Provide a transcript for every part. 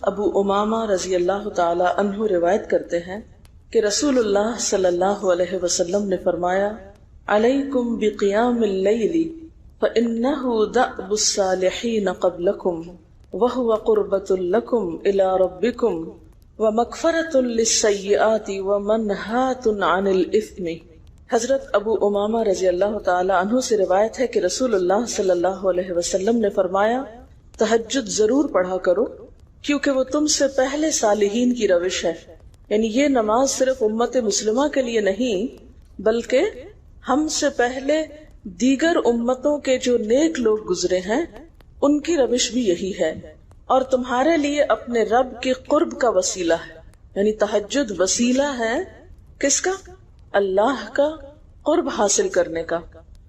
ابو امامہ رضی اللہ تعالی عنہ روایت کرتے ہیں کہ رسول اللہ صلی اللہ علیہ وسلم نے فرمایا علیکم بقیام اللیل فإنہ دأب الصالحین قبلکم وہو قربۃ لکم الی ربکم ومغفرۃ للسیئات ومنہاۃ عن الاثم۔ حضرت ابو امامہ رضی اللہ تعالی عنہ سے روایت ہے کہ رسول اللہ صلی اللہ علیہ وسلم نے فرمایا تہجد ضرور پڑھا کرو کیونکہ وہ تم سے پہلے صالحین کی روش ہے، یعنی یہ نماز صرف امت مسلمہ کے لیے نہیں بلکہ ہم سے پہلے دیگر امتوں کے جو نیک لوگ گزرے ہیں ان کی روش بھی یہی ہے، اور تمہارے لیے اپنے رب کے قرب کا وسیلہ ہے، یعنی تہجد وسیلہ ہے کس کا؟ اللہ کا قرب حاصل کرنے کا،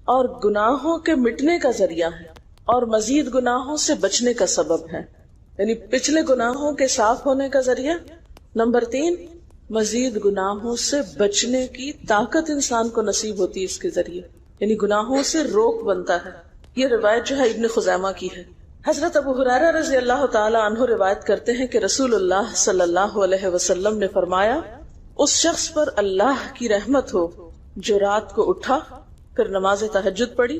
اور گناہوں کے مٹنے کا ذریعہ ہے، اور مزید گناہوں سے بچنے کا سبب ہے، یعنی پچھلے گناہوں کے صاف ہونے کا ذریعہ۔ نمبر 3، مزید گناہوں سے بچنے کی طاقت انسان کو نصیب ہوتی ہے اس کے ذریعے، یعنی گناہوں سے روک بنتا ہے۔ یہ روایت جو ہے ابن خزیمہ کی ہے۔ حضرت ابو ہریرہ رضی اللہ تعالی عنہ روایت کرتے ہیں کہ رسول اللہ صلی اللہ علیہ وسلم نے فرمایا اس شخص پر اللہ کی رحمت ہو جو رات کو اٹھا، پھر نماز تہجد پڑھی،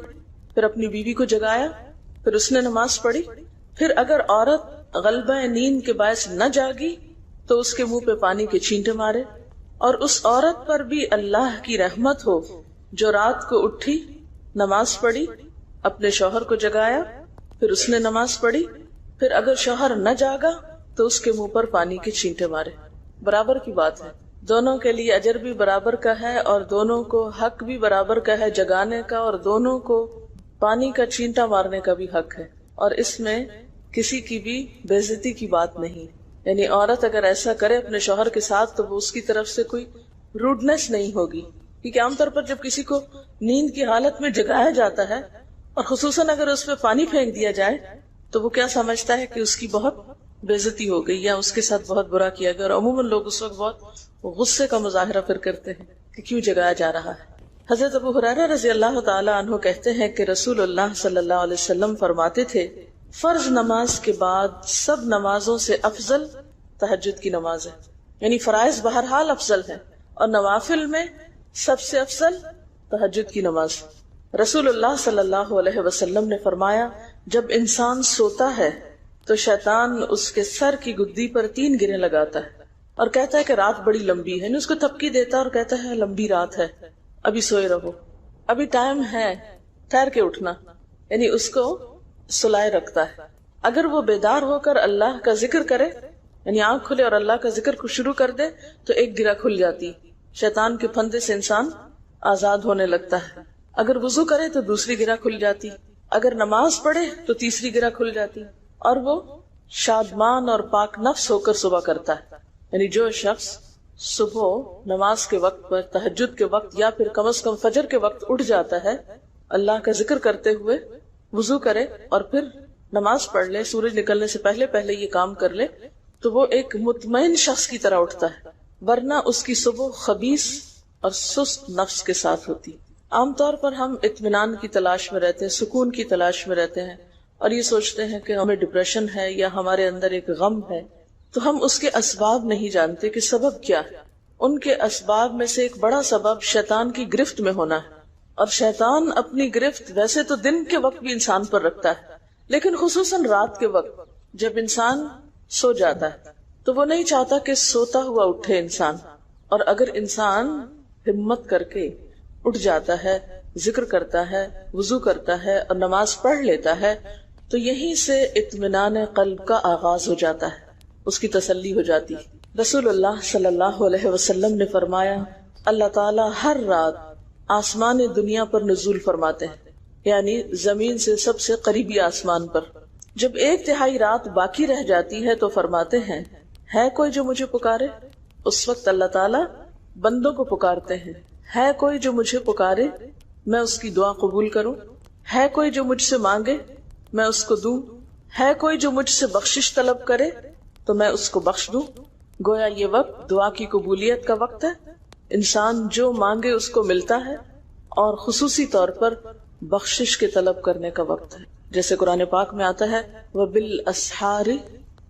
پھر اپنی بیوی کو جگایا، پھر اس نے نماز پڑھی، پھر اگر عورت غلبہ نیند کے باعث نہ جاگی تو اس کے منہ پہ پانی کے چھینٹے مارے، اور اس عورت پر بھی اللہ کی رحمت ہو جو رات کو اٹھی، نماز پڑھی، اپنے شوہر کو جگایا، پھر اس نے نماز پڑھی، پھر اگر شوہر نہ جاگا تو اس کے منہ پر پانی کے چھینٹے مارے۔ برابر کی بات ہے، دونوں کے لیے اجر بھی برابر کا ہے اور دونوں کو حق بھی برابر کا ہے جگانے کا، اور دونوں کو پانی کا چھینٹا مارنے کا بھی حق ہے، اور اس میں کسی کی بھی بے عزتی کی بات نہیں، یعنی عورت اگر ایسا کرے اپنے شوہر کے ساتھ تو وہ اس کی طرف سے کوئی روڈنس نہیں ہوگی، کیونکہ عام طور پر جب کسی کو نیند کی حالت میں جگایا جاتا ہے اور خصوصاً اگر اس پہ پانی پھینک دیا جائے تو وہ کیا سمجھتا ہے کہ اس کی بہت بے عزتی ہو گئی یا اس کے ساتھ بہت برا کیا گیا، اور عموماً لوگ اس وقت بہت غصے کا مظاہرہ پھر کرتے ہیں کہ کیوں جگایا جا رہا ہے۔ حضرت ابو ہریرہ رضی اللہ تعالی عنہ کہتے ہیں کہ رسول اللہ صلی اللہ علیہ وسلم فرماتے تھے فرض نماز کے بعد سب نمازوں سے افضل تہجد کی نماز ہے، یعنی فرائض بہرحال افضل ہے اور نوافل میں سب سے افضل تہجد کی نماز۔ رسول اللہ صلی اللہ علیہ وسلم نے فرمایا جب انسان سوتا ہے تو شیطان اس کے سر کی گدی پر 3 گریں لگاتا ہے اور کہتا ہے کہ رات بڑی لمبی ہے، یعنی اس کو تھپکی دیتا ہے اور کہتا ہے لمبی رات ہے، ابھی سوئے رہو، ابھی ٹائم ہے، ٹھہر کے اٹھنا، یعنی اس کو سلائے رکھتا ہے۔ اگر وہ بیدار ہو کر اللہ کا ذکر کرے، یعنی آنکھ کھلے اور اللہ کا ذکر کو شروع کر دے تو ایک گرہ کھل جاتی، شیطان کے پھندے سے انسان آزاد ہونے لگتا ہے۔ اگر وضو کرے تو دوسری گرہ کھل جاتی، اگر نماز پڑھے تو تیسری گرہ کھل جاتی، اور وہ شادمان اور پاک نفس ہو کر صبح کرتا ہے۔ یعنی جو شخص صبح نماز کے وقت پر، تہجد کے وقت یا پھر کم از کم فجر کے وقت اٹھ جاتا ہے، اللہ کا ذکر کرتے ہوئے وضو کرے اور پھر نماز پڑھ لے، سورج نکلنے سے پہلے پہلے یہ کام کر لے تو وہ ایک مطمئن شخص کی طرح اٹھتا ہے، ورنہ اس کی صبح خبیث اور سست نفس کے ساتھ ہوتی۔ عام طور پر ہم اطمینان کی تلاش میں رہتے ہیں، سکون کی تلاش میں رہتے ہیں، اور یہ سوچتے ہیں کہ ہمیں ڈپریشن ہے یا ہمارے اندر ایک غم ہے، تو ہم اس کے اسباب نہیں جانتے کہ سبب کیا ہے۔ ان کے اسباب میں سے ایک بڑا سبب شیطان کی گرفت میں ہونا ہے، اور شیطان اپنی گرفت ویسے تو دن کے وقت بھی انسان پر رکھتا ہے، لیکن خصوصاً رات کے وقت جب انسان سو جاتا ہے تو وہ نہیں چاہتا کہ سوتا ہوا اٹھے انسان، اور اگر انسان ہمت کر کے اٹھ جاتا ہے، ذکر کرتا ہے، وضو کرتا ہے اور نماز پڑھ لیتا ہے تو یہیں سے اطمینان قلب کا آغاز ہو جاتا ہے، اس کی تسلی ہو جاتی۔ رسول اللہ صلی اللہ علیہ وسلم نے فرمایا اللہ تعالیٰ ہر رات آسمان دنیا پر نزول فرماتے ہیں، یعنی زمین سے سب سے قریبی آسمان پر۔ جب 1/3 رات باقی رہ جاتی ہے تو فرماتے ہیں ہے کوئی جو مجھے پکارے؟ اس وقت اللہ تعالیٰ بندوں کو پکارتے ہیں، ہے کوئی جو مجھے پکارے میں اس کی دعا قبول کروں؟ ہے کوئی جو مجھ سے مانگے میں اس کو دوں؟ ہے کوئی جو مجھ سے بخشش طلب کرے تو میں اس کو بخش دوں؟ گویا یہ وقت دعا کی قبولیت کا وقت ہے، انسان جو مانگے اس کو ملتا ہے، اور خصوصی طور پر بخشش کے طلب کرنے کا وقت ہے، جیسے قرآن پاک میں آتا ہے وَبِالْأَسْحَارِ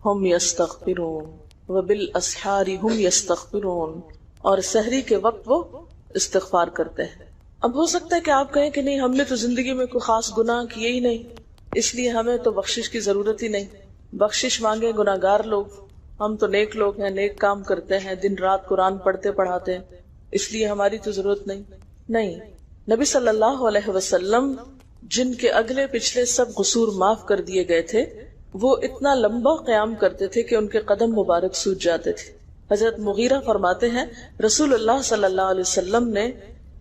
ہم یستغفرون وبالاسحار ہم یستغفرون، اور سحری کے وقت وہ استغفار کرتے ہیں۔ اب ہو سکتا ہے کہ آپ کہیں کہ نہیں، ہم نے تو زندگی میں کوئی خاص گناہ کیے ہی نہیں، اس لیے ہمیں تو بخشش کی ضرورت ہی نہیں، بخشش مانگے گناہگار لوگ، ہم تو نیک لوگ ہیں، نیک کام کرتے ہیں، دن رات قرآن پڑھتے پڑھاتے ہیں، اس لیے ہماری تو ضرورت نہیں۔ نہیں، نبی صلی اللہ علیہ وسلم جن کے اگلے پچھلے سب قصور معاف کر دیے گئے تھے، وہ اتنا لمبا قیام کرتے تھے کہ ان کے قدم مبارک سوج جاتے تھے۔ حضرت مغیرہ فرماتے ہیں رسول اللہ صلی اللہ علیہ وسلم نے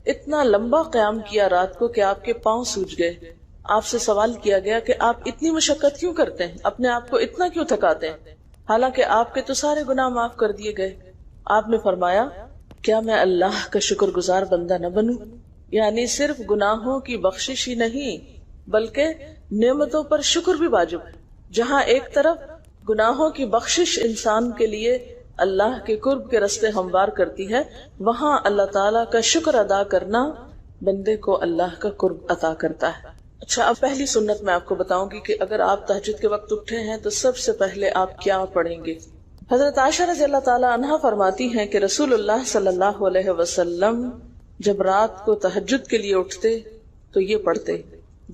اتنا لمبا قیام کیا رات کو کہ آپ کے پاؤں سوج گئے۔ آپ سے سوال کیا گیا کہ آپ اتنی مشقت کیوں کرتے ہیں، اپنے آپ کو اتنا کیوں تھکاتے ہیں، حالانکہ آپ کے تو سارے گناہ معاف کر دیے گئے۔ آپ نے فرمایا کیا میں اللہ کا شکر گزار بندہ نہ بنوں؟ یعنی صرف گناہوں کی بخشش ہی نہیں بلکہ نعمتوں پر شکر بھی واجب ہے۔ جہاں ایک طرف گناہوں کی بخشش انسان کے لیے اللہ کے قرب کے راستے ہموار کرتی ہے، وہاں اللہ تعالیٰ کا شکر ادا کرنا بندے کو اللہ کا قرب عطا کرتا ہے۔ اچھا، اب پہلی سنت میں آپ کو بتاؤں گی کہ اگر آپ تہجد کے وقت اٹھے ہیں تو سب سے پہلے آپ کیا پڑھیں گے۔ حضرت عائشہ رضی اللہ تعالیٰ عنہا فرماتی ہیں کہ رسول اللہ صلی اللہ علیہ وسلم جب رات کو تہجد کے لیے اٹھتے تو یہ پڑھتے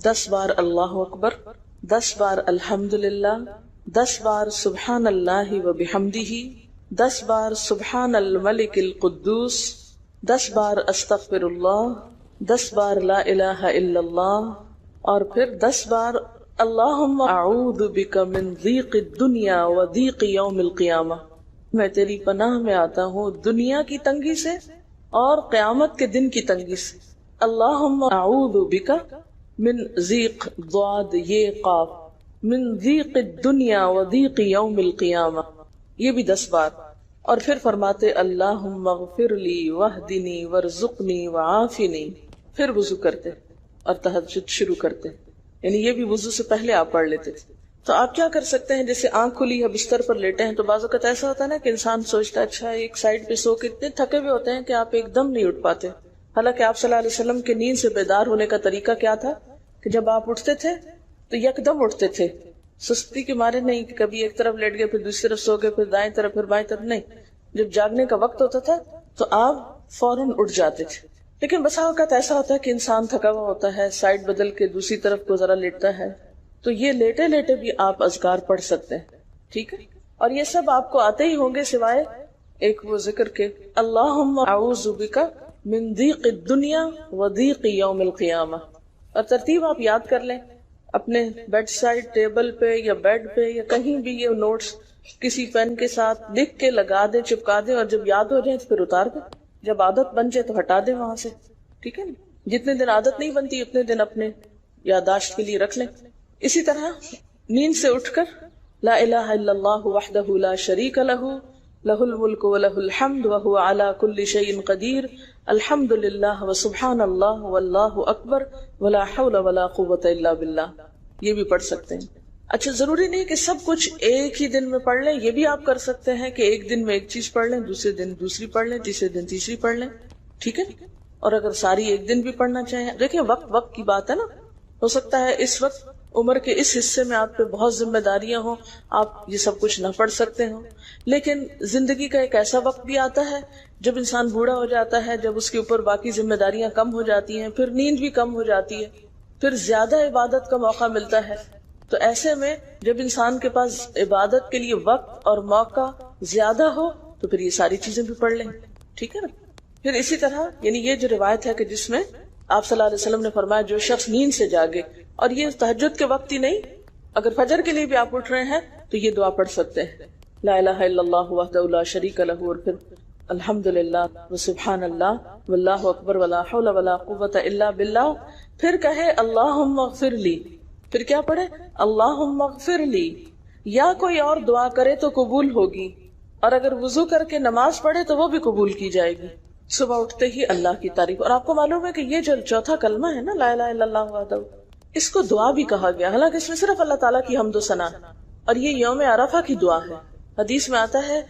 10 بار اللہ اکبر، 10 بار الحمدللہ، 10 بار سبحان اللہ وبحمدہ، 10 بار سبحان الملک القدوس، 10 بار استغفر اللہ، 10 بار لا الہ الا اللہ، اور پھر 10 بار اللہم اعوذ بک من ضیق الدنیا و ضیق یوم القیامہ، میں تیری پناہ میں آتا ہوں دنیا کی تنگی سے اور قیامت کے دن کی تنگی سے۔ اللہم اعوذ بک من ضیق ضاد یہ قاف، من ضیق الدنیا و ضیق یوم القیامہ، یہ بھی 10 بار۔ اور پھر فرماتے اللہم اغفر لی واہدنی وارزقنی وعافنی، پھر وضو کرتے اور تہجد شروع کرتے، یعنی یہ بھی وضو سے پہلے آپ پڑھ لیتے تھے۔ تو آپ کیا کر سکتے ہیں، جیسے آنکھ کھلی ہے بستر پر لیٹے ہیں تو بعض اوقات ایسا ہوتا ہے نا کہ انسان سوچتا ہے اچھا ایک سائڈ پہ سو کے اتنے تھکے ہوئے ہوتے ہیں کہ آپ ایک دم نہیں اٹھ پاتے، حالانکہ آپ صلی اللہ علیہ وسلم کے نیند سے بیدار ہونے کا طریقہ کیا تھا کہ جب آپ اٹھتے تھے تو یکدم اٹھتے تھے، سستی کے مارے نہیں کہ کبھی ایک طرف لیٹ گئے پھر دوسری طرف سو گئے، پھر دائیں طرف پھر بائیں طرف، نہیں، جب جاگنے کا وقت ہوتا تھا تو آپ فوراً اٹھ جاتے تھے۔ لیکن بسا اوقات ایسا ہوتا ہے کہ انسان تھکا ہوا ہوتا ہے، سائڈ بدل کے دوسری طرف کو ذرا لیٹتا ہے، تو یہ لیٹے لیٹے بھی آپ اذکار پڑھ سکتے ہیں، ٹھیک ہے؟ اور یہ سب آپ کو آتے ہی ہوں گے سوائے ایک وہ ذکر کے اللہم اعوذ بک من ضیق الدنیا و ضیق یوم القیامہ، اور ترتیب آپ یاد کر لیں اپنے بیڈ سائڈ ٹیبل پہ یا بیڈ پہ یا کہیں بھی، یہ نوٹس کسی پین کے ساتھ لکھ کے لگا دیں، چپکا دیں، اور جب یاد ہو جائے تو پھر اتار دیں، جب عادت بن جائے تو ہٹا دیں وہاں سے، ٹھیک ہے نا؟ جتنے دن عادت نہیں بنتی اتنے دن اپنے یادداشت کے لیے رکھ لیں۔ اسی طرح نیند سے اٹھ کر لا الہ الا اللہ وحدہ لا شریک لہ لہ الملک ولہ الحمد وہو علی کل شیء قدیر الحمد للہ وسبحان اللہ واللہ اکبر ولا حول ولا قوۃ الا باللہ، یہ بھی پڑھ سکتے ہیں۔ اچھا، ضروری نہیں کہ سب کچھ ایک ہی دن میں پڑھ لیں، یہ بھی آپ کر سکتے ہیں کہ ایک دن میں ایک چیز پڑھ لیں، دوسرے دن دوسری پڑھ لیں، تیسرے دن تیسری پڑھ لیں، ٹھیک ہے؟ اور اگر ساری ایک دن بھی پڑھنا چاہیں، دیکھیں وقت کی بات ہے نا، ہو سکتا ہے اس وقت عمر کے اس حصے میں آپ پہ بہت ذمہ داریاں ہوں، آپ یہ سب کچھ نہ پڑھ سکتے ہوں، لیکن زندگی کا ایک ایسا وقت بھی آتا ہے جب انسان بوڑھا ہو جاتا ہے، جب اس کے اوپر باقی ذمہ داریاں کم ہو جاتی ہیں، پھر نیند بھی کم ہو جاتی ہے، پھر زیادہ عبادت کا موقع ملتا ہے، تو ایسے میں جب انسان کے پاس عبادت کے لیے وقت اور موقع زیادہ ہو تو پھر یہ ساری چیزیں بھی پڑھ لیں، ٹھیک ہے نا؟ پھر اسی طرح یعنی یہ جو روایت ہے کہ جس میں آپ صلی اللہ علیہ وسلم نے فرمایا جو شخص نیند سے جاگے، اور یہ تہجد کے وقت ہی نہیں، اگر فجر کے لیے بھی آپ اٹھ رہے ہیں تو یہ دعا پڑھ سکتے ہیں، لا الہ الا اللہ وحدہ لا شریک لہ، اور پھر الحمدللہ وسبحان اللہ واللہ اکبر ولا حول ولا قوۃ الا باللہ، پھر کہے اللہم اغفر لی، پھر کیا پڑھے اللہم اغفر لی، یا کوئی اور دعا کرے تو قبول ہوگی، اور اگر وضو کر کے نماز پڑھے تو وہ بھی قبول کی جائے گی۔ صبح اٹھتے ہی اللہ کی تعریف، اور آپ کو معلوم ہے کہ یہ جو چوتھا کلمہ ہے نا لا الہ الا اللہ وحدہ، اس کو دعا بھی کہا گیا، حالانکہ اس میں صرف اللہ تعالیٰ کی حمد و ثنا ہے، اور یہ یوم عرفہ کی دعا ہے۔ حدیث میں آتا ہے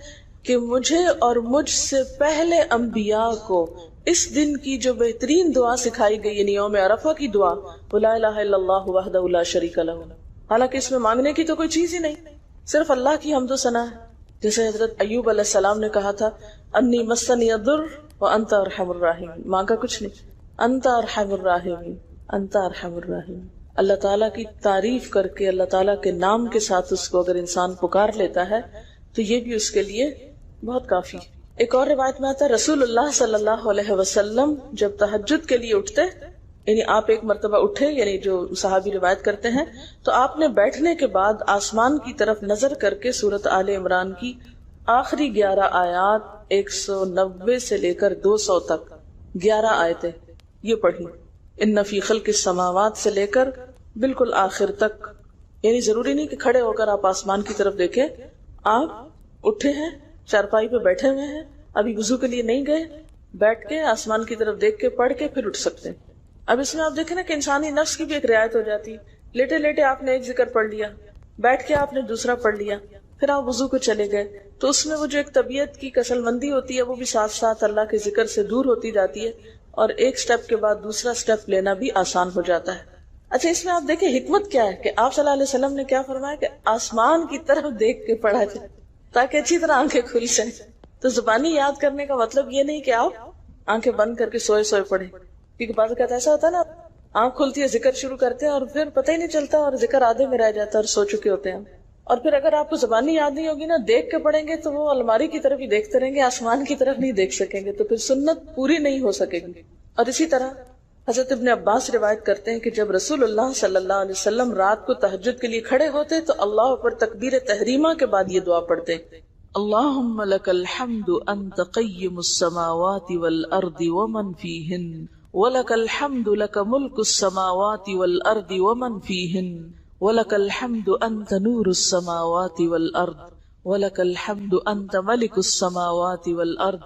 کہ مجھے اور مجھ سے پہلے انبیاء کو اس دن کی جو بہترین دعا سکھائی گئی یعنی یوم عرفہ کی دعا وہ لا الہ الا اللہ وحدہ لا شریک لہ، حالانکہ اس میں مانگنے کی تو کوئی چیز ہی نہیں، صرف اللہ کی حمد و ثنا ہے. جیسے حضرت ایوب علیہ السلام نے کہا تھا انی مسنی الضر وانت ارحم الراحمین، مانگا کچھ نہیں، انت ارحم الراحمین، انت ارحم الراحمین. اللہ تعالیٰ کی تعریف کر کے اللہ تعالیٰ کے نام کے ساتھ اس کو اگر انسان پکار لیتا ہے تو یہ بھی اس کے لیے بہت کافی. ایک اور روایت میں آتا ہے رسول اللہ صلی اللہ علیہ وسلم جب تہجد کے لیے اٹھتے، یعنی آپ ایک مرتبہ اٹھے، یعنی جو صحابی روایت کرتے ہیں، تو آپ نے بیٹھنے کے بعد آسمان کی طرف نظر کر کے سورۃ آل عمران کی آخری 11 آیات 190 سے لے کر 200 تک 11 آیتیں یہ پڑھی. ان فی خلق السماوات سے لے کر بالکل آخر تک. یعنی ضروری نہیں کہ کھڑے ہو کر آپ آسمان کی طرف دیکھیں، آپ اٹھے ہیں، چارپائی پہ بیٹھے ہوئے ہیں، ابھی وضو کے لیے نہیں گئے، بیٹھ کے آسمان کی طرف دیکھ کے پڑھ کے پھر اٹھ سکتے ہیں. اب اس میں آپ دیکھیں نا کہ انسانی نفس کی بھی ایک رعایت ہو جاتی. لیٹے لیٹے آپ نے ایک ذکر پڑھ لیا، بیٹھ کے آپ نے دوسرا پڑھ لیا، پھر آپ وضو کو چلے گئے، تو اس میں وہ جو ایک طبیعت کی کسل مندی ہوتی ہے وہ بھی ساتھ ساتھ اللہ کے ذکر سے دور ہوتی جاتی ہے، اور ایک سٹیپ کے بعد دوسرا سٹیپ لینا بھی آسان ہو جاتا ہے. اچھا، اس میں آپ دیکھیں حکمت کیا ہے کہ آپ صلی اللہ علیہ وسلم نے کیا فرمایا کہ آسمان کی طرف دیکھ کے پڑھا جائے تاکہ اچھی طرح آنکھیں کھل جائیں. تو زبانی یاد کرنے کا مطلب یہ نہیں کہ آپ آنکھیں بند کر کے سوئے سوئے پڑھیں، کیونکہ بعض اوقات ایسا ہوتا ہے نا، آنکھ کھلتی ہے، ذکر شروع کرتے ہیں اور پھر پتہ ہی نہیں چلتا اور ذکر آدھے میں رہ جاتا ہے اور سو چکے ہوتے ہیں. اور پھر اگر آپ کو زبانی یاد نہیں ہوگی نا، دیکھ کے پڑھیں گے تو وہ الماری کی طرف ہی دیکھتے رہیں گے، آسمان کی طرف نہیں دیکھ سکیں گے، تو پھر سنت پوری نہیں ہو سکے گی. اور اسی طرح حضرت ابن عباس روایت کرتے ہیں کہ جب رسول اللہ صلی اللہ علیہ وسلم رات کو تہجد کے لیے کھڑے ہوتے تو اللہ اکبر تکبیر تحریمہ کے بعد یہ دعا پڑھتے، اللہم لک الحمد انت قیم السماوات والارض ومن فیہن وَلَكَ الْحَمْدُ لَكَ مُلْكُ السَّمَاوَاتِ وَالْأَرْضِ وَمَنْ فِيهِنَّ وَلَكَ الْحَمْدُ أَنْتَ نُورُ السَّمَاوَاتِ وَالْأَرْضِ وَلَكَ الْحَمْدُ أَنْتَ مَلِكُ السَّمَاوَاتِ وَالْأَرْضِ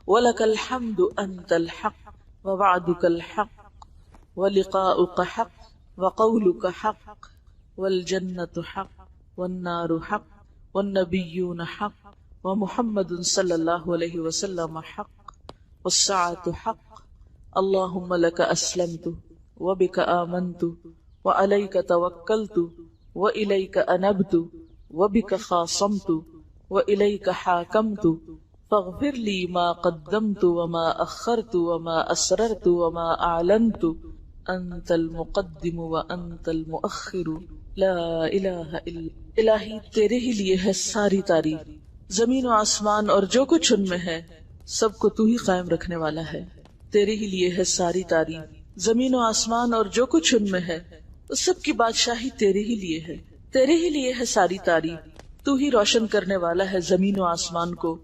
وَلَكَ الْحَمْدُ أَنْتَ الْحَقُّ وَوَعْدُكَ الْحَقُّ وَلِقَاؤُكَ حَقٌّ وَقَوْلُكَ حَقٌّ وَالْجَنَّةُ حَقٌّ وَالنَّارُ حَقٌّ وَالنَّبِيُّونَ حَقٌّ وَمُحَمَّدٌ صلی اللہ علیہ وسلم حق والساعة حق. اللہم لک اسلمت وبک آمنت وعلیک توکلت والیک انبت وبک خاصمت والیک حاکمت فاغفر لی ما قدمت وما اخرت وما اسررت وما اعلنت انت المقدم وانت المؤخر لا الہ الا. الہی تیرے ہی لیے ہے ساری تعریف، زمین و آسمان اور جو کچھ ان میں ہے سب کو تو ہی قائم رکھنے والا ہے. تیرے ہی لیے ہے ساری تعریف، زمین و آسمان اور جو کچھ ان میں ہے اس سب کی بادشاہی تیرے ہی لیے ہے. تیرے ہی لیے ہے ساری تعریف، تو ہی روشن کرنے والا ہے زمین و آسمان کو،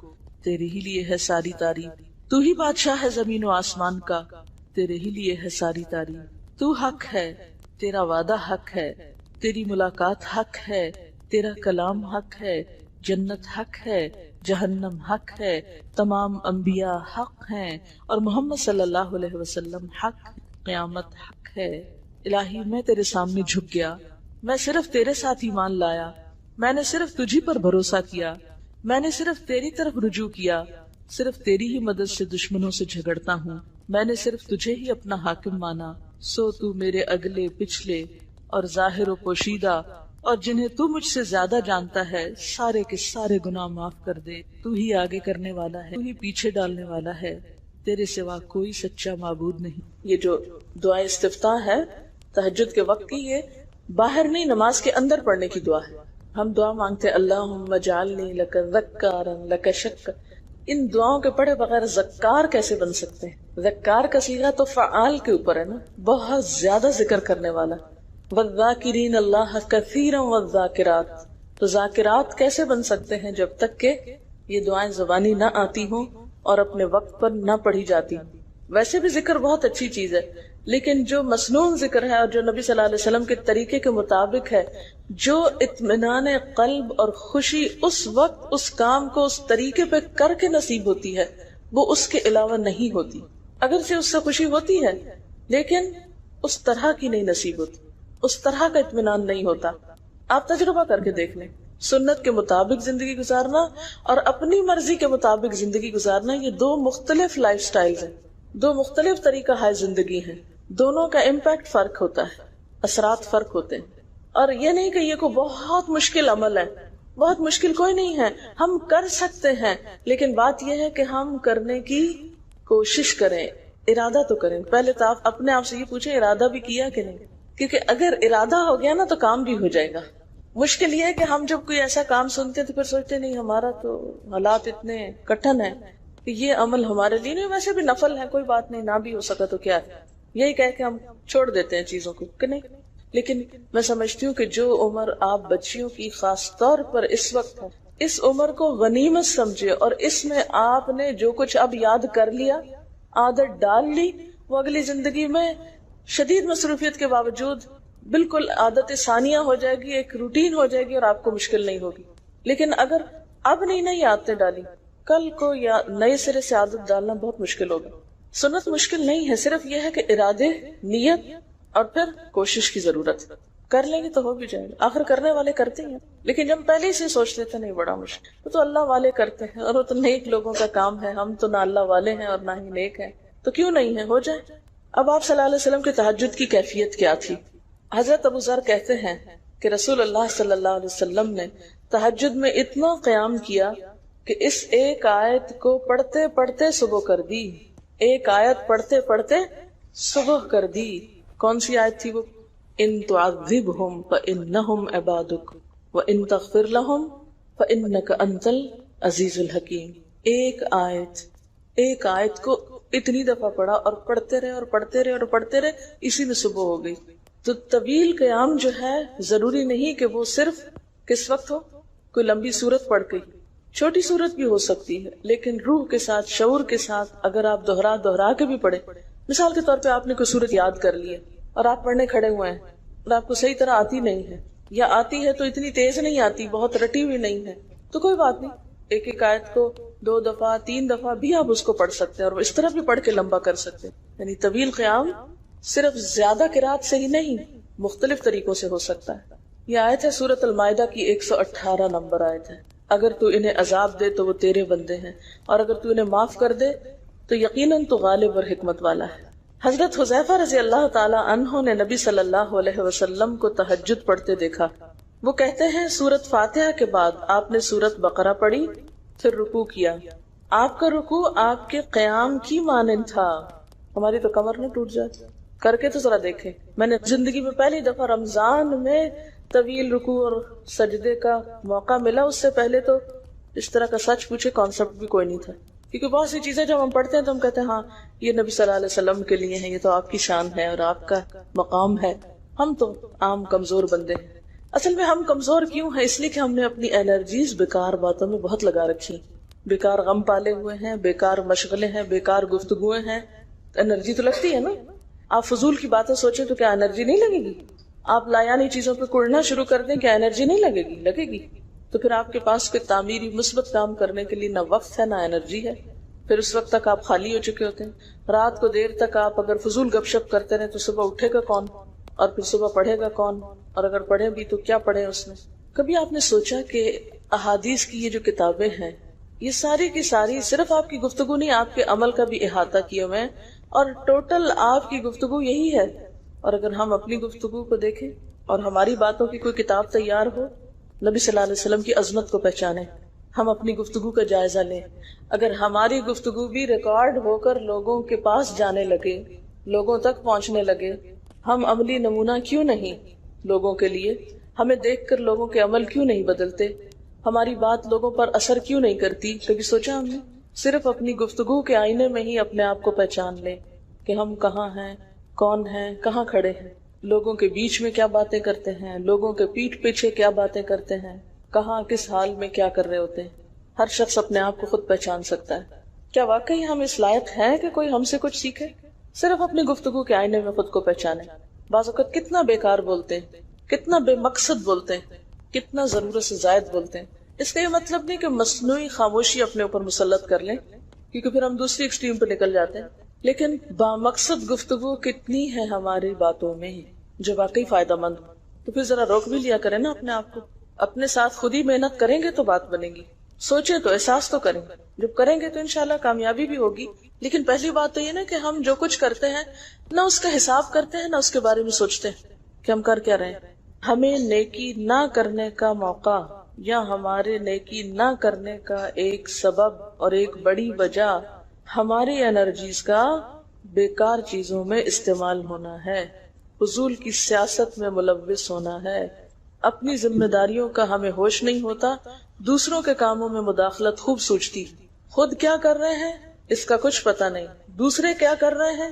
تیرے ہی لیے ہے ساری تعریف. تو ہی بادشاہ ہے زمین و آسمان کا، تیرے ہی لیے ہے ساری تعریف. تو حق ہے، تیرا وعدہ حق ہے، تیری ملاقات حق ہے، تیرا کلام حق ہے، جنت حق ہے، جہنم حق ہے، تمام انبیاء حق ہیں اور محمد صلی اللہ علیہ وسلم حق، قیامت حق ہے. الہی میں تیرے سامنے جھک گیا، میں صرف تیرے ساتھ ایمان لایا، میں نے صرف تجھی پر بھروسہ کیا، میں نے صرف تیری طرف رجوع کیا، صرف تیری ہی مدد سے دشمنوں سے جھگڑتا ہوں، میں نے صرف تجھے ہی اپنا حاکم مانا. سو تو میرے اگلے پچھلے اور ظاہر و پوشیدہ اور جنہیں تو مجھ سے زیادہ جانتا ہے سارے کے سارے گناہ معاف کر دے. تو ہی آگے کرنے والا ہے، تو ہی پیچھے ڈالنے والا ہے، تیرے سوا کوئی سچا معبود نہیں. یہ جو دعا استفتاح ہے تہجد کے وقت کی، یہ باہر نہیں نماز کے اندر پڑھنے کی دعا ہے. ہم دعا مانگتے اللہم اجعلنی لک ذکارا لک شکارا. ان دعاؤں کے پڑھے بغیر ذکار کیسے بن سکتے ہیں؟ ذکار کا صیغہ تو فعال کے اوپر ہے نا، بہت زیادہ ذکر کرنے والا. والذاکرین اللہ کثیرا والذاکرات. تو ذاکرات کیسے بن سکتے ہیں جب تک کہ یہ دعائیں زبانی نہ آتی ہوں اور اپنے وقت پر نہ پڑھی جاتی. ویسے بھی ذکر بہت اچھی چیز ہے، لیکن جو مسنون ذکر ہے اور جو نبی صلی اللہ علیہ وسلم کے طریقے کے مطابق ہے، جو اطمینان قلب اور خوشی اس وقت اس کام کو اس طریقے پہ کر کے نصیب ہوتی ہے، وہ اس کے علاوہ نہیں ہوتی. اگرچہ اس سے خوشی ہوتی ہے لیکن اس طرح کی نہیں نصیب ہوتی، اس طرح کا اطمینان نہیں ہوتا. آپ تجربہ کر کے دیکھ لیں، سنت کے مطابق زندگی گزارنا اور اپنی مرضی کے مطابق زندگی گزارنا، یہ دو مختلف لائف سٹائلز ہیں، دو مختلف طریقہ ہے زندگی ہے. دونوں کا امپیکٹ فرق ہوتا ہے، اثرات فرق ہوتے ہیں. اور یہ نہیں کہ یہ کوئی بہت مشکل عمل ہے بہت مشکل کوئی نہیں ہے، ہم کر سکتے ہیں، لیکن بات یہ ہے کہ ہم کرنے کی کوشش کریں، ارادہ تو کریں۔ پہلے تو آپ اپنے آپ سے یہ پوچھیں ارادہ بھی کیا کہ نہیں، کیونکہ اگر ارادہ ہو گیا نا تو کام بھی ہو جائے گا۔ مشکل یہ ہے کہ ہم جب کوئی ایسا کام سنتے ہیں تو پھر سوچتے نہیں ہمارا تو حالات اتنے کٹھن ہیں کہ یہ عمل ہمارے لیے نہیں، ویسے بھی نفل ہے، کوئی بات نہیں، نہ بھی ہو سکا تو کیا ہے، یہی کہہ کے ہم چھوڑ دیتے ہیں چیزوں کو کہ نہیں۔ لیکن میں سمجھتی ہوں کہ جو عمر آپ بچیوں کی خاص طور پر اس وقت ہے، اس عمر کو غنیمت سمجھے، اور اس میں آپ نے جو کچھ اب یاد کر لیا، عادت ڈال لی، وہ اگلی زندگی میں شدید مصروفیت کے باوجود بالکل عادت ثانیہ ہو جائے گی، ایک روٹین ہو جائے گی، اور آپ کو مشکل نہیں ہوگی۔ لیکن اگر اب نہیں عادتیں ڈالی، کل کو یا نئے سرے سے عادت ڈالنا بہت مشکل ہوگا۔ سنت مشکل نہیں ہے، صرف یہ ہے کہ ارادے، نیت اور پھر کوشش کی ضرورت ہے۔ کر لیں گے تو ہو بھی جائے گا، آخر کرنے والے کرتے ہیں، لیکن جب پہلے ہی سے سوچ لیتے نہیں بڑا مشکل، وہ تو اللہ والے کرتے ہیں، اور وہ تو نیک لوگوں کا کام ہے، ہم تو نہ اللہ والے ہیں اور نہ ہی نیک ہیں، تو کیوں نہیں ہے، ہو جائے۔ اب آپ صلی اللہ علیہ وسلم کے تہجد کی کیفیت کیا تھی؟ حضرت ابو ذر کہتے ہیں کہ رسول اللہ صلی اللہ علیہ وسلم نے تہجد میں اتنا قیام کیا کہ اس ایک آیت کو پڑھتے پڑھتے صبح کر دی، ایک آیت پڑھتے پڑھتے صبح کر دی۔ کون سی آیت تھی وہ؟ ان تعذبہم فانہم عبادک وان تغفر لہم فانک انت العزیز الحکیم۔ ایک آیت کو اتنی دفعہ پڑھا اور پڑھتے رہے اور پڑھتے رہے اور پڑھتے رہے، اسی میں صبح ہو گئی۔ تو طویل قیام جو ہے ضروری نہیں کہ وہ صرف کس وقت ہو، کوئی لمبی سورت پڑھ کے، چھوٹی سورت بھی ہو سکتی ہے، لیکن روح کے ساتھ، شعور کے ساتھ اگر آپ دوہرا کے بھی پڑھے۔ مثال کے طور پہ آپ نے کوئی سورت یاد کر لی ہے اور آپ پڑھنے کھڑے ہوئے ہیں اور آپ کو صحیح طرح آتی نہیں ہے، یا آتی ہے تو اتنی تیز نہیں آتی، بہت رٹی ہوئی نہیں ہے، تو کوئی بات نہیں، ایک ایک آیت کو 2 دفعہ 3 دفعہ بھی آپ اس کو پڑھ سکتے ہیں، اور اس طرح بھی پڑھ کے لمبا کر سکتے ہیں۔ یعنی طویل قیام صرف زیادہ قرات سے ہی نہیں، مختلف طریقوں سے ہو سکتا ہے۔ یہ آیت ہے سورۃ المائدہ کی 118 نمبر آیت ہے۔ اگر تو انہیں عذاب دے تو وہ تیرے بندے ہیں، اور اگر تو انہیں معاف کر دے تو یقیناً تو غالب اور حکمت والا ہے۔ حضرت حذیفہ رضی اللہ تعالی عنہ نے نبی صلی اللہ علیہ وسلم کو تہجد پڑھتے دیکھا۔ وہ کہتے ہیں سورۃ فاتحہ کے بعد آپ نے سورۃ بقرہ پڑھی، پھر رکوع کیا۔ آپ کا رکوع آپ کے قیام کی مانند تھا۔ ہماری تو کمر نہ ٹوٹ جاتی، کر کے تو ذرا دیکھیں۔ میں نے زندگی میں پہلی دفعہ رمضان میں طویل رکوع اور سجدے کا موقع ملا، اس سے پہلے تو اس طرح کا سچ پوچھے کانسیپٹ بھی کوئی نہیں تھا، کیونکہ بہت سی چیزیں جب ہم پڑھتے ہیں تو ہم کہتے ہیں ہاں یہ نبی صلی اللہ علیہ وسلم کے لیے ہیں، یہ تو آپ کی شان ہے اور آپ کا مقام ہے، ہم تو عام کمزور بندے ہیں۔ اصل میں ہم کمزور کیوں ہیں؟ اس لیے کہ ہم نے اپنی انرجیز بیکار باتوں میں بہت لگا رکھی، بیکار غم پالے ہوئے ہیں، بیکار مشغلے ہیں، بیکار گفتگویں ہیں۔ انرجی تو لگتی ہے نا، آپ فضول کی باتیں سوچیں تو کیا انرجی نہیں لگے گی؟ آپ لایانی چیزوں پہ کڑنا شروع کر دیں، کیا انرجی نہیں لگے گی؟ لگے گی۔ تو پھر آپ کے پاس کوئی تعمیری مثبت کام کرنے کے لیے نہ وقت ہے نہ انرجی ہے، پھر اس وقت تک آپ خالی ہو چکے ہوتے ہیں۔ رات کو دیر تک آپ اگر فضول گپ شپ کرتے رہے تو صبح اٹھے گا کون، اور پھر صبح پڑھے گا کون، اور اگر پڑھے بھی تو کیا پڑھے اس میں؟ کبھی آپ نے سوچا کہ احادیث کی یہ جو کتابیں ہیں یہ ساری کی ساری صرف آپ کی گفتگو نہیں، آپ کے عمل کا بھی احاطہ کیے ہوئے ہیں، اور ٹوٹل آپ کی گفتگو یہی ہے۔ اور اگر ہم اپنی گفتگو کو دیکھیں اور ہماری باتوں کی کوئی کتاب تیار ہو، نبی صلی اللہ علیہ وسلم کی عظمت کو پہچانیں، ہم اپنی گفتگو کا جائزہ لیں۔ اگر ہماری گفتگو بھی ریکارڈ ہو کر لوگوں کے پاس جانے لگے، لوگوں تک پہنچنے لگے، ہم عملی نمونہ کیوں نہیں لوگوں کے لیے؟ ہمیں دیکھ کر لوگوں کے عمل کیوں نہیں بدلتے؟ ہماری بات لوگوں پر اثر کیوں نہیں کرتی؟ کبھی سوچا ہم نے؟ صرف اپنی گفتگو کے آئینے میں ہی اپنے آپ کو پہچان لیں کہ ہم کہاں ہیں، کون ہیں، کہاں کھڑے ہیں، لوگوں کے بیچ میں کیا باتیں کرتے ہیں، لوگوں کے پیٹھ پیچھے کیا باتیں کرتے ہیں، کہاں کس حال میں کیا کر رہے ہوتے ہیں۔ ہر شخص اپنے آپ کو خود پہچان سکتا ہے۔ کیا واقعی ہم اس لائق ہیں کہ کوئی ہم سے کچھ سیکھے؟ صرف اپنی گفتگو کے آئینے میں خود کو پہچانے۔ بعض اوقات کتنا بیکار بولتے ہیں، کتنا بے مقصد بولتے ہیں، کتنا ضرورت سے زائد بولتے ہیں۔ اس کا یہ مطلب نہیں کہ مصنوعی خاموشی اپنے اوپر مسلط کر لیں، کیونکہ پھر ہم دوسری ایکسٹریم پہ نکل جاتے ہیں، لیکن بامقصد گفتگو کتنی ہے ہماری باتوں میں جو واقعی فائدہ مند ہو، تو پھر ذرا روک بھی لیا کریں نا اپنے آپ کو۔ اپنے ساتھ خود ہی محنت کریں گے تو بات بنے گی، سوچیں تو احساس تو کریں، جب کریں گے تو انشاءاللہ کامیابی بھی ہوگی۔ لیکن پہلی بات تو یہ نا کہ ہم جو کچھ کرتے ہیں نہ اس کا حساب کرتے ہیں، نہ اس کے بارے میں سوچتے ہیں کہ ہم کر کیا رہے ہیں۔ ہمیں نیکی نہ کرنے کا موقع یا ہمارے نیکی نہ کرنے کا ایک سبب اور ایک بڑی وجہ ہماری انرجیز کا بیکار چیزوں میں استعمال ہونا ہے، فضول کی سیاست میں ملوث ہونا ہے، اپنی ذمہ داریوں کا ہمیں ہوش نہیں ہوتا، دوسروں کے کاموں میں مداخلت خوب سوچتی، خود کیا کر رہے ہیں اس کا کچھ پتہ نہیں، دوسرے کیا کر رہے ہیں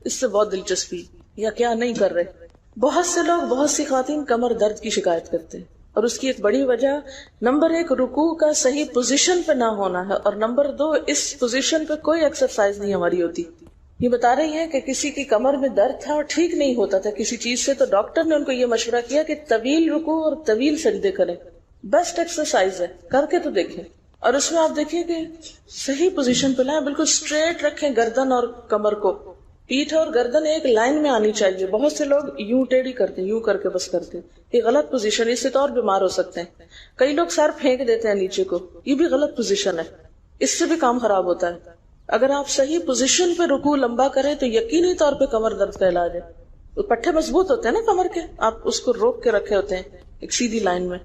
اس سے بہت دلچسپی، یا کیا نہیں کر رہے۔ بہت سے لوگ، بہت سی خواتین کمر درد کی شکایت کرتے ہیں، اور اس کی ایک بڑی وجہ نمبر 1 رکوع کا صحیح پوزیشن پہ نہ ہونا ہے، اور نمبر 2 اس پوزیشن پہ کوئی ایکسرسائز نہیں ہماری ہوتی۔ یہ بتا رہی ہے کہ کسی کی کمر میں درد تھا اور ٹھیک نہیں ہوتا تھا کسی چیز سے، تو ڈاکٹر نے ان کو یہ مشورہ کیا کہ طویل رکوع اور طویل سجدے کریں، بیسٹ ایکسرسائز ہے، کر کے تو دیکھیں۔ اور اس میں آپ دیکھیں کہ صحیح پوزیشن پہ لائیں، بالکل اسٹریٹ رکھیں گردن اور کمر کو، پیٹھ اور گردن ایک لائن میں آنی چاہیے۔ بہت سے لوگ یوں ٹیڑھی کرتے ہیں، یوں کر کے بس کرتے ہیں، یہ غلط پوزیشن، اس سے تو اور بیمار ہو سکتے ہیں۔ کئی لوگ سر پھینک دیتے ہیں نیچے کو، یہ بھی غلط پوزیشن ہے، اس سے بھی کام خراب ہوتا ہے۔ اگر آپ صحیح پوزیشن پہ رکوع لمبا کریں تو یقینی طور پہ کمر درد کا علاج ہے۔ پٹھے مضبوط ہوتے ہیں نا کمر کے، آپ اس کو روک کے رکھے ہوتے ہیں ایک سیدھی لائن میں۔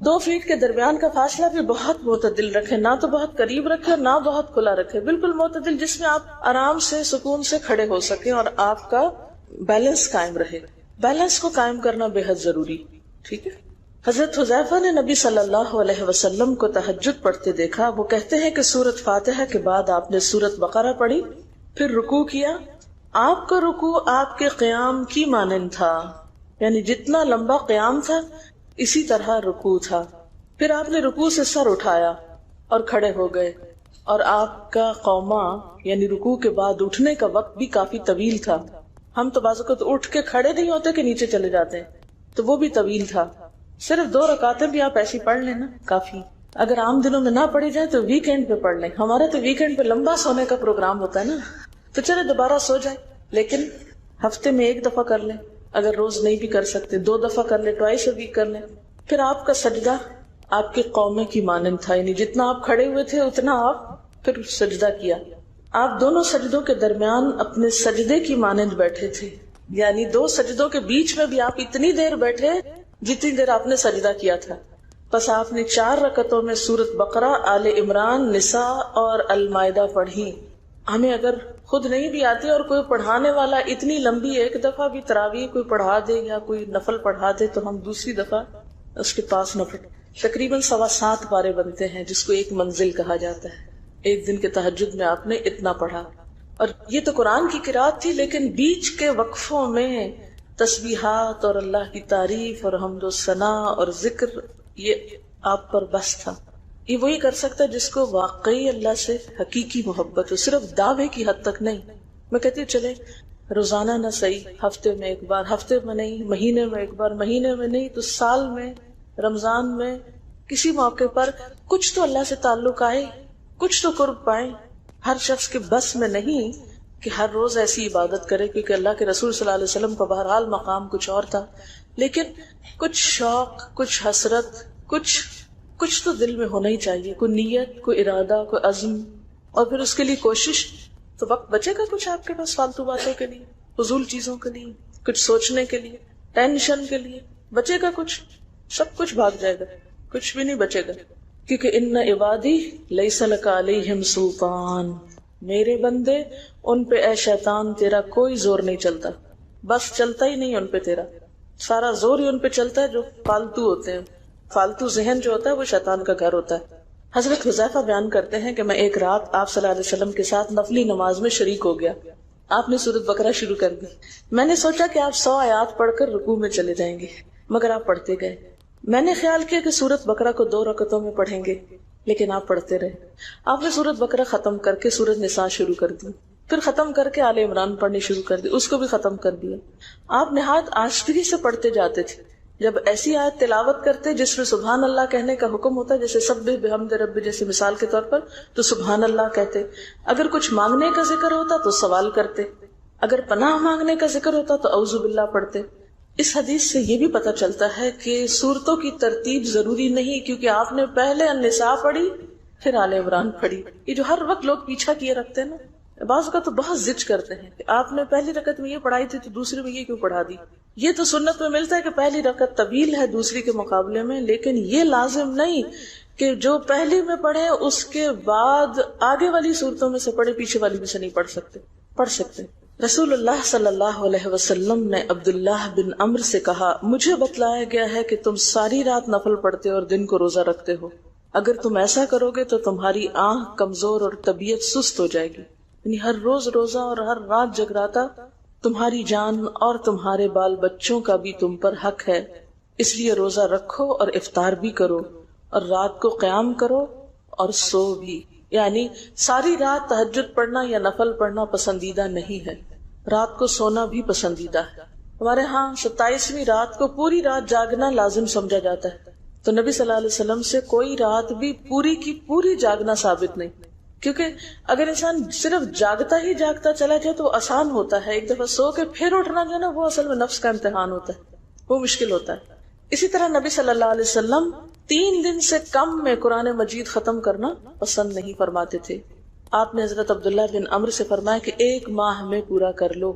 2 فیٹ کے درمیان کا فاصلہ بھی بہت معتدل رکھے، نہ تو بہت قریب رکھے اور نہ بہت کھلا رکھے، بالکل معتدل، جس میں آپ آرام سے سکون سے کھڑے ہو سکیں اور آپ کا بیلنس قائم رہے۔ بیلنس کو قائم کرنا بے حد ضروری، ٹھیک ہے۔ حضرت حذیفہ نے نبی صلی اللہ علیہ وسلم کو تہجد پڑھتے دیکھا، وہ کہتے ہیں کہ سورۃ فاتحہ کے بعد آپ نے سورۃ بقرہ پڑھی، پھر رکوع کیا، آپ کا رکوع آپ کے قیام کی مانند تھا، یعنی جتنا لمبا قیام تھا اسی طرح رکوع تھا، پھر آپ نے رکوع سے سر اٹھایا اور کھڑے ہو گئے، اور آپ کا قوما یعنی رکوع کے بعد اٹھنے کا وقت بھی کافی طویل تھا۔ ہم تو بعض اوقات اٹھ کے کھڑے نہیں ہوتے کہ نیچے چلے جاتے ہیں، تو وہ بھی طویل تھا۔ صرف 2 رکعتیں بھی آپ ایسی پڑھ لیں نا، کافی۔ اگر عام دنوں میں نہ پڑھی جائے تو ویکینڈ پہ پڑھ لیں، ہمارا تو ویکینڈ پہ لمبا سونے کا پروگرام ہوتا ہے نا، تو چلے دوبارہ سو جائیں، لیکن ہفتے میں 1 دفعہ کر لیں، اگر روز نہیں بھی کر سکتے 2 دفعہ کر لیں، ٹوائس اے ویک کر لیں۔ پھر آپ کا سجدہ آپ کے قومے کی مانند تھا، یعنی جتنا آپ کھڑے ہوئے تھے اتنا آپ پھر سجدہ کیا۔ آپ دونوں سجدوں کے درمیان اپنے سجدے کی مانند بیٹھے تھے، یعنی 2 سجدوں کے بیچ میں بھی آپ اتنی دیر بیٹھے جتنی دیر آپ نے سجدہ کیا تھا۔ بس آپ نے 4 رکعتوں میں سورۃ بقرہ، آل عمران، نساء اور المائدہ پڑھی۔ ہمیں اگر خود نہیں بھی آتی اور کوئی پڑھانے والا اتنی لمبی 1 دفعہ بھی تراویح کوئی پڑھا دے یا کوئی نفل پڑھا دے تو ہم دوسری دفعہ اس کے پاس نہ پڑھیں۔ تقریباً 7.25 پارے بنتے ہیں، جس کو ایک منزل کہا جاتا ہے۔ ایک دن کے تہجد میں آپ نے اتنا پڑھا، اور یہ تو قرآن کی قرات تھی، لیکن بیچ کے وقفوں میں تسبیحات اور اللہ کی تعریف اور حمد و ثنا اور ذکر، یہ آپ پر بس تھا۔ یہ وہی کر سکتا ہے جس کو واقعی اللہ سے حقیقی محبت ہو، صرف دعوے کی حد تک نہیں۔ میں کہتی ہوں چلے روزانہ نہ صحیح، ہفتے میں 1 بار، ہفتے میں نہیں، مہینے میں 1 بار، مہینے میں نہیں تو سال میں، رمضان میں، کسی موقع پر کچھ تو اللہ سے تعلق آئے، کچھ تو قرب پائیں۔ ہر شخص کے بس میں نہیں کہ ہر روز ایسی عبادت کرے، کیونکہ اللہ کے رسول صلی اللہ علیہ وسلم کا بہرحال مقام کچھ اور تھا، لیکن کچھ شوق، کچھ حسرت، کچھ تو دل میں ہونا ہی چاہیے، کوئی نیت، کوئی ارادہ، کوئی عزم، اور پھر اس کے لیے کوشش۔ تو وقت بچے گا کچھ آپ کے پاس فالتو باتوں کے لیے، فضول چیزوں کے لیے، کچھ سوچنے کے لیے، ٹینشن کے لیے بچے گا کچھ؟ سب کچھ بھاگ جائے گا، کچھ بھی نہیں بچے گا، کیونکہ ان عبادی لیس لک علیہم سلطان، میرے بندے ان پہ اے شیطان تیرا کوئی زور نہیں چلتا، بس چلتا ہی نہیں ان پہ تیرا، سارا زور ہی ان پہ چلتا ہے جو فالتو ہوتے ہیں۔ فالتو ذہن جو ہوتا ہے وہ شیطان کا گھر ہوتا ہے۔ حضرت حذیفہ بیان کرتے ہیں کہ میں ایک رات آپ صلی اللہ علیہ وسلم کے ساتھ نفلی نماز میں شریک ہو گیا، آپ نے سورۃ بقرہ شروع کر دی، میں نے سوچا کہ آپ 100 آیات پڑھ کر رکوع میں چلے جائیں گے، مگر آپ پڑھتے گئے۔ میں نے خیال کیا کہ سورۃ بقرہ کو 2 رکعتوں میں پڑھیں گے، لیکن آپ پڑھتے رہے۔ آپ نے سورۃ بقرہ ختم کر کے سورۃ نساء شروع کر دی، پھر ختم کر کے آل عمران پڑھنی شروع کر دی، اس کو بھی ختم کر دیا۔ آپ نہایت آہستگی سے پڑھتے جاتے تھے، جب ایسی آیت تلاوت کرتے جس میں سبحان اللہ کہنے کا حکم ہوتا ہے، جیسے سبح بحمد رب جیسے مثال کے طور پر، تو سبحان اللہ کہتے۔ اگر کچھ مانگنے کا ذکر ہوتا تو سوال کرتے، اگر پناہ مانگنے کا ذکر ہوتا تو اعوذ باللہ پڑھتے۔ اس حدیث سے یہ بھی پتہ چلتا ہے کہ سورتوں کی ترتیب ضروری نہیں، کیونکہ آپ نے پہلے النساء پڑھی پھر آل عمران پڑھی۔ یہ جو ہر وقت لوگ پیچھا کیے رکھتے ہیں نا، بعض اوقات تو بہت ضد کرتے ہیں کہ آپ نے پہلی رکعت میں یہ پڑھائی تھی تو دوسری میں یہ کیوں پڑھا دی. یہ تو سنت میں ملتا ہے کہ پہلی رکعت طویل ہے دوسری کے مقابلے میں، لیکن یہ لازم نہیں کہ جو پہلی میں پڑھے اس کے بعد آگے والی صورتوں میں سے پڑھے، پیچھے والی میں سے نہیں پڑھ سکتے. رسول اللہ صلی اللہ علیہ وسلم نے عبداللہ بن عمرو سے کہا، مجھے بتلایا گیا ہے کہ تم ساری رات نفل پڑھتے اور دن کو روزہ رکھتے ہو. اگر تم ایسا کرو گے تو تمہاری آنکھ کمزور اور طبیعت سست ہو جائے گی. یعنی ہر روز روزہ اور ہر رات جگراتا تمہاری جان اور تمہارے بال بچوں کا بھی تم پر حق ہے، اس لیے روزہ رکھو اور افطار بھی کرو اور رات کو قیام کرو اور سو بھی. یعنی ساری رات تہجد پڑھنا یا نفل پڑھنا پسندیدہ نہیں ہے، رات کو سونا بھی پسندیدہ ہے. ہمارے ہاں 27ویں رات کو پوری رات جاگنا لازم سمجھا جاتا ہے، تو نبی صلی اللہ علیہ وسلم سے کوئی رات بھی پوری کی پوری جاگنا ثابت نہیں. کیونکہ اگر انسان صرف جاگتا ہی جاگتا چلا جائے تو وہ آسان ہوتا ہے، ایک دفعہ سو کے پھر اٹھنا جو ہے نا وہ اصل میں نفس کا امتحان ہوتا ہے، وہ مشکل ہوتا ہے. اسی طرح نبی صلی اللہ علیہ وسلم 3 دن سے کم میں قرآن مجید ختم کرنا پسند نہیں فرماتے تھے. آپ نے حضرت عبداللہ بن عمرو سے فرمایا کہ 1 ماہ میں پورا کر لو.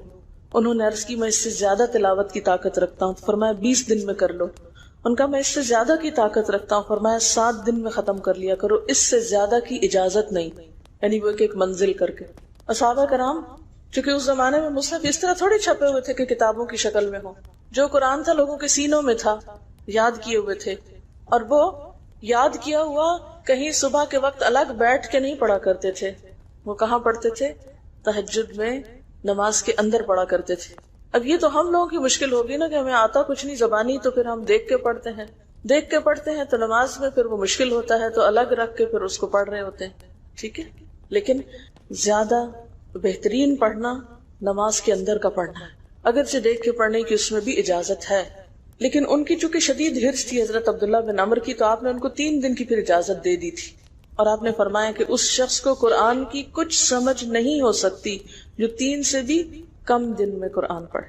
انہوں نے عرض کی میں اس سے زیادہ تلاوت کی طاقت رکھتا ہوں، تو فرمایا 20 دن میں کر لو. ان کا میں اس سے زیادہ کی طاقت رکھتا ہوں، فرمایا 7 دن میں ختم کر لیا کرو، اس سے زیادہ کی اجازت نہیں. یعنی وہ ایک منزل کر کے. صحابہ کرام چونکہ اس زمانے میں مصحف اس طرح تھوڑی چھپے ہوئے تھے کہ کتابوں کی شکل میں ہو، جو قرآن تھا لوگوں کے سینوں میں تھا، یاد کیے ہوئے تھے، اور وہ یاد کیا ہوا کہیں صبح کے وقت الگ بیٹھ کے نہیں پڑھا کرتے تھے. وہ کہاں پڑھتے تھے؟ تہجد میں نماز کے اندر پڑھا کرتے تھے. اب یہ تو ہم لوگوں کی مشکل ہوگی نا کہ ہمیں آتا کچھ نہیں زبانی، تو پھر ہم دیکھ کے پڑھتے ہیں تو نماز میں پھر وہ مشکل ہوتا ہے، تو الگ رکھ کے پھر اس کو پڑھ رہے ہوتے ہیں. ٹھیک ہے، لیکن زیادہ بہترین پڑھنا نماز کے اندر کا پڑھنا ہے، اگرچہ دیکھ کے پڑھنے کی اس میں بھی اجازت ہے. لیکن ان کی چونکہ شدید حرص تھی حضرت عبداللہ بن عمرو کی، تو آپ نے ان کو 3 دن کی پھر اجازت دے دی تھی. اور آپ نے فرمایا کہ اس شخص کو قرآن کی کچھ سمجھ نہیں ہو سکتی جو 3 سے بھی کم دن میں قرآن پڑھے.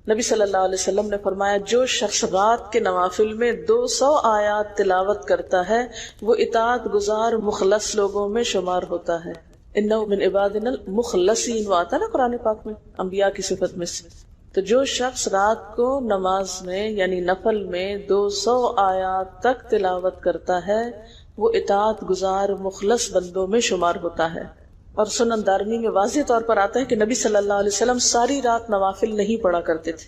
نبی صلی اللہ علیہ وسلم نے فرمایا جو شخص رات کے نوافل میں 200 آیات تلاوت کرتا ہے وہ اطاعت گزار مخلص لوگوں میں شمار ہوتا ہے. انہ من عبادنا المخلصین، وہ آتا نا قرآن پاک میں انبیاء کی صفت میں سے. تو جو شخص رات کو نماز میں یعنی نفل میں 200 آیات تک تلاوت کرتا ہے وہ اطاعت گزار مخلص بندوں میں شمار ہوتا ہے. اور سنن دارمی میں واضح طور پر آتا ہے کہ نبی صلی اللہ علیہ وسلم ساری رات نوافل نہیں پڑھا کرتے تھے.